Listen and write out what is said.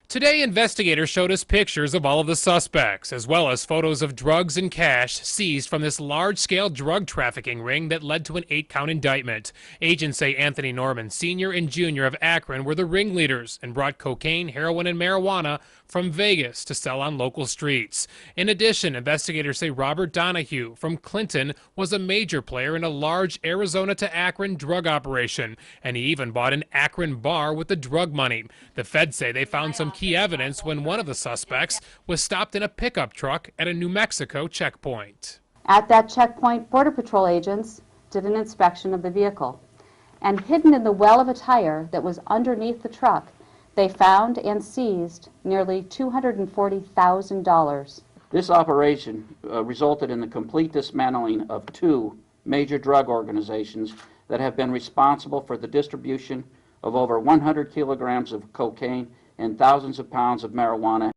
Today, investigators showed us pictures of all of the suspects, as well as photos of drugs and cash seized from this large-scale drug trafficking ring that led to an 8-count indictment. Agents say Anthony Norman, Sr. and Jr. of Akron, were the ringleaders and brought cocaine, heroin, and marijuana from Vegas to sell on local streets. In addition, investigators say Robert Donahue from Clinton was a major player in a large Arizona to Akron drug operation, and he even bought an Akron bar with the drug money. The feds say they found some key evidence when one of the suspects was stopped in a pickup truck at a New Mexico checkpoint. At that checkpoint, Border Patrol agents did an inspection of the vehicle, and hidden in the well of a tire that was underneath the truck, they found and seized nearly $240,000. This operation resulted in the complete dismantling of 2 major drug organizations that have been responsible for the distribution of over 100 kilograms of cocaine and thousands of pounds of marijuana.